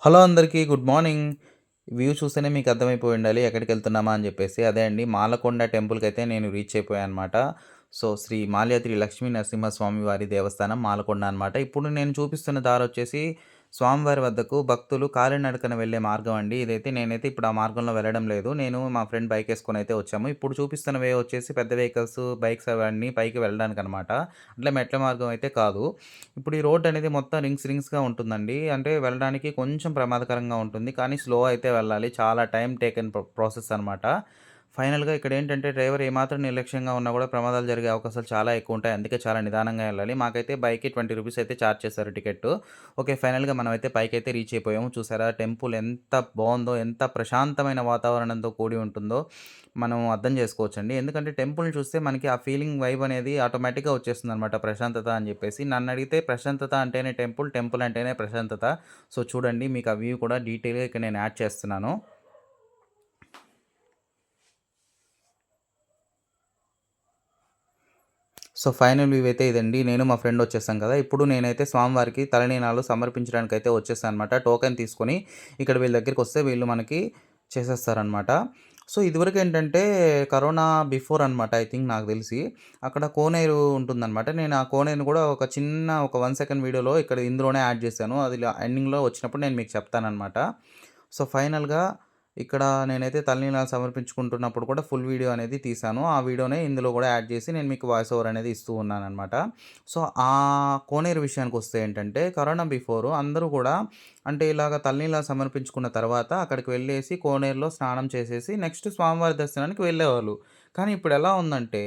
Hello అందరికీ good morning. View చూస్తేనే మీకు అర్థమైపోయి ఉండాలి ఎక్కడికెళ్తున్నామా అని జెప్పేసి. అదే అండి మాలకొండ టెంపుల్‌కైతే నేను రీచ్ అయిపోయానన్నమాట. సో, శ్రీ మాల్యాద్రి లక్ష్మీ నరసింహస్వామి వారి దేవస్థానం మాలకొండ అనమాట. ఇప్పుడు నేను చూపిస్తున్న దారొచ్చేసి స్వామివారి వద్దకు భక్తులు కాలినడకన వెళ్ళే మార్గం అండి. నేనైతే ఇప్పుడు ఆ మార్గంలో వెళ్ళడం లేదు. నేను మా ఫ్రెండ్ బైకేసుకొనైతే వచ్చాము. ఇప్పుడు చూపిస్తున్న వే వచ్చేసి పెద్ద వెహికల్స్, బైక్స్ అవన్నీ పైకి వెళ్ళడానికనమాట. అంటే మెట్ల మార్గం అయితే కాదు. ఇప్పుడు ఈ రోడ్ అనేది మొత్తం రింగ్స్‌గా ఉంటుందండి. అంటే వెళ్ళడానికి కొంచెం ప్రమాదకరంగా ఉంటుంది. కానీ స్లో అయితే వెళ్ళాలి. చాలా టైమ్ టేకెన్ ప్రాసెస్ అనమాట. ఫైనల్‌గా ఇక్కడేంటంటే డ్రైవర్ ఏమాత్రం నిర్లక్ష్యంగా ఉన్నా కూడా ప్రమాదాలు జరిగే అవకాశాలు చాలా ఎక్కువుంటాయి. అందుకే చాలా నిదానంగా ఎళ్ళాలి. మాకైతే బైక్‌కి ₹20 అయితే చార్జ్ చేశారు టికెట్టు. ఓకే. ఫైనల్‌గా మనమైతే పైకైతే రీచ్ అయిపోయాము. చూసారా టెంపుల్ ఎంత బావుందో, ఎంత ప్రశాంతమైన వాతావరణంతో కూడి ఉంటుందో మనం అర్థం చేసుకోవచ్చండి. ఎందుకంటే టెంపుల్‌ని చూస్తే మనకి ఆ ఫీలింగ్ వైబ్ అనేది ఆటోమేటిక్‌గా వచ్చేస్తుందనమాట. ప్రశాంతత అని జెప్పేసి. నన్నడిగితే ప్రశాంతత అంటేనే టెంపుల్, టెంపుల్ అంటేనే ప్రశాంతత. సో, చూడండి మీకు ఆ వ్యూ కూడా డీటెయిల్‌గా ఇక్కడ నేను యాడ్ చేస్తున్నాను. సో, ఫైనల్ వ్యూ అయితే ఇదండి. నేను మా ఫ్రెండ్ వచ్చేసాం కదా! ఇప్పుడు నేనైతే స్వామివారికి తలనీలాలు సమర్పించడానికైతే వచ్చేసాననమాట. టోకెన్ తీసుకొని ఇక్కడ వీళ్ళ దగ్గరికొస్తే వీళ్ళు మనకి చేసేస్తారనమాట. సో, ఇదివరకేంటంటే కరోనా బిఫోర్ అనమాట ఐ థింక్ నాకు తెలిసి. అక్కడ కోనేరు ఉంటుందనమాట. నేను ఆ కోనేరుని కూడా ఒక 1 సెకండ్ వీడియోలో ఇక్కడ ఇందులోనే యాడ్ చేశాను. అది ఎండింగ్‌లో వచ్చినప్పుడు నేను మీకు చెప్తాననమాట. సో, ఫైనల్‌గా ఇక్కడ నేనైతే తలనీలాలు సమర్పించుకుంటున్నప్పుడు కూడా ఫుల్ వీడియో అనేది తీశాను. ఆ వీడియోనే ఇందులో కూడా యాడ్ చేసి నేను మీకు వాయిస్ ఓవర్ అనేది ఇస్తూ ఉన్నాననమాట. సో, ఆ కోనేరు విషయానికొస్తే ఏంటంటే కరోనా బిఫోరు అందరూ కూడా అంటే ఇలాగ తలనీలాలు సమర్పించుకున్న తర్వాత అక్కడికి వెళ్ళేసి కోనేరులో స్నానం చేసేసి నెక్స్ట్ స్వామివారి దర్శనానికి వెళ్ళేవాళ్ళు. కానీ ఇప్పుడెలా ఉందంటే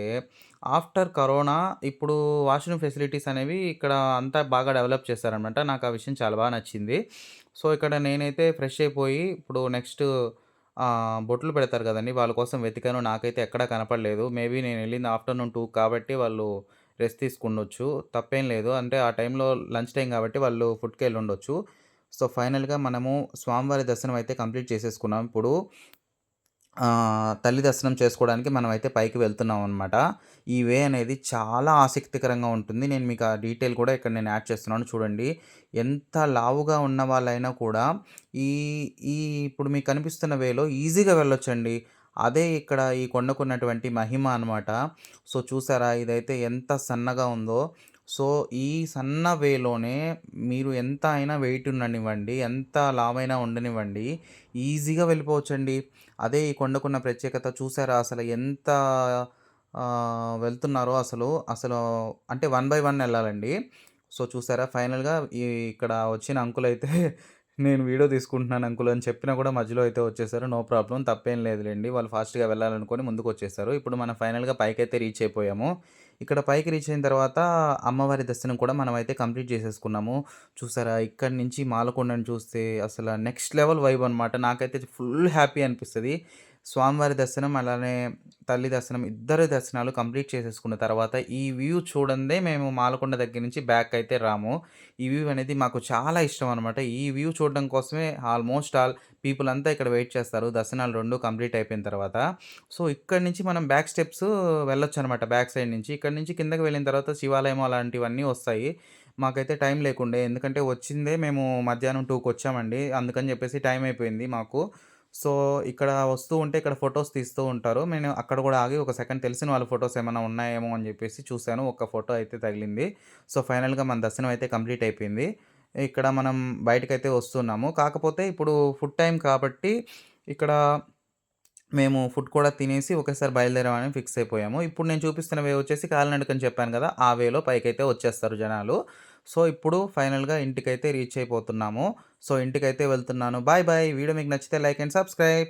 ఆఫ్టర్ కరోనా ఇప్పుడు వాష్‌రూమ్ ఫెసిలిటీస్ అనేవి ఇక్కడ అంతా బాగా డెవలప్ చేశారనమాట. నాకు ఆ విషయం చాలా బాగా నచ్చింది. సో, ఇక్కడ నేనైతే ఫ్రెష్ అయిపోయి ఇప్పుడు నెక్స్ట్ బొట్లు పెడతారు గదండీ! వాళ్ళ కోసం వెతికాను. నాకైతే ఎక్కడా కనపడలేదు. మేబీ నేనెళ్ళింది ఆఫ్టర్‌నూన్ 2 కాబట్టి వాళ్ళు రెస్ట్ తీసుకుండొచ్చు. తప్పేం లేదు. అంటే ఆ టైంలో లంచ్ టైమ్ గాబట్టి వాళ్ళు ఫుడ్‌కెళ్ళుండొచ్చు. సో, ఫైనల్‌గా మనము స్వామివారి దర్శనం అయితే కంప్లీట్ చేసేసుకున్నాం. ఇప్పుడు తల్లి దర్శనం చేసుకోవడానికి మనమైతే పైకి వెళ్తున్నామనమాట. ఈ వే అనేది చాలా ఆసక్తికరంగా ఉంటుంది. నేను మీకు ఆ డీటెయిల్ కూడా ఇక్కడ నేను యాడ్ చేస్తున్నాను చూడండి. ఎంత లావుగా ఉన్న వాళ్ళైనా కూడా ఈ ఈ ఇప్పుడు మీకు కనిపిస్తున్న వేలో ఈజీగా వెళ్ళొచ్చండి. అదే ఇక్కడ ఈ కొండకున్నటువంటి మహిమ అనమాట. సో, చూసారా ఇదైతే ఎంత సన్నగా ఉందో. సో, ఈ సన్న వేలోనే మీరు ఎంత అయినా వెయిట్ ఉండనివ్వండి, ఎంత లావైనా ఉండనివ్వండి, ఈజీగా వెళ్ళిపోవచ్చండి. అదే ఈ కొండకున్న ప్రత్యేకత చూసారా అసలు ఎంత వెళ్తున్నారో అసలు అంటే వన్ బై వన్ ఎళ్ళాలండి. సో, చూసారా ఫైనల్‌గా ఇక్కడ వచ్చిన అంకులయితే నేను వీడియో తీసుకుంటున్నాను అంకుల్ అని చెప్పినా కూడా మధ్యలో అయితే వచ్చేసారు. నో ప్రాబ్లమ్ తప్పేం లేదులెండి. వాళ్ళు ఫాస్ట్‌గా వెళ్ళాలనుకోని ముందుకొచ్చేసారు. ఇప్పుడు మనం ఫైనల్‌గా పైకైతే రీచ్ అయిపోయాము. ఇక్కడ పైకి రీచ్ అయిన తర్వాత అమ్మవారి దర్శనం కూడా మనమైతే కంప్లీట్ చేసేసుకున్నాము. చూసారా ఇక్కడి నుంచి మాలకొండని చూస్తే అసల నెక్స్ట్ లెవెల్ వైబ్ అనమాట. నాకైతే ఫుల్ హ్యాపీ అనిపిస్తది. స్వామివారి దర్శనం అలానే తల్లి దర్శనం ఇద్దరి దర్శనాలు కంప్లీట్ చేసేసుకున్న తర్వాత ఈ వ్యూ చూడందే మేము మాలకొండ దగ్గర నుంచి బ్యాక్ అయితే రాము. ఈ వ్యూ అనేది మాకు చాలా ఇష్టం అనమాట. ఈ వ్యూ చూడడం కోసమే ఆల్మోస్ట్ ఆల్ పీపుల్ అంతా ఇక్కడ వెయిట్ చేస్తారు. దర్శనాలు 2 కంప్లీట్ అయిపోయిన తర్వాత. సో, ఇక్కడి నుంచి మనం బ్యాక్ స్టెప్స్ వెళ్ళొచ్చనమాట బ్యాక్ సైడ్ నుంచి. ఇక్కడి నుంచి కిందకి వెళ్ళిన తర్వాత శివాలయం అలాంటివన్నీ వస్తాయి. మాకైతే టైం లేకుండే. ఎందుకంటే వచ్చిందే మేము మధ్యాహ్నం 2:00కొచ్చామండి. అందుకని చెప్పేసి టైం అయిపోయింది మాకు. సో, ఇక్కడ వస్తూ ఉంటే ఇక్కడ ఫోటోస్ తీస్తూ ఉంటారు. నేను అక్కడ కూడా ఆగి ఒక సెకండ్ తెలిసిన వాళ్ళ ఫోటోస్ ఏమన్నా ఉన్నాయేమో అని చెప్పేసి చూసాను. ఒక ఫోటో అయితే తగిలింది. సో, ఫైనల్‌గా మన దర్శనం అయితే కంప్లీట్ అయిపోయింది. ఇక్కడ మనం బయటకైతే వస్తున్నాము. కాకపోతే ఇప్పుడు ఫుడ్ టైమ్ కాబట్టి ఇక్కడ మేము ఫుడ్ కూడా తినేసి ఒకేసారి బయలుదేరామని ఫిక్స్ అయిపోయాము. ఇప్పుడు నేను చూపిస్తున్న వే వచ్చేసి కాలినడకని చెప్పాను కదా! ఆ వేలో పైకైతే వచ్చేస్తారు జనాలు. సో, ఇప్పుడు ఫైనల్‌గా ఇంటికైతే రీచ్ అయిపోతున్నాము. సో, ఇంటికైతే వెళ్తున్నాను. Bye bye. వీడియో మీకు నచ్చితే లైక్ అండ్ సబ్స్క్రైబ్.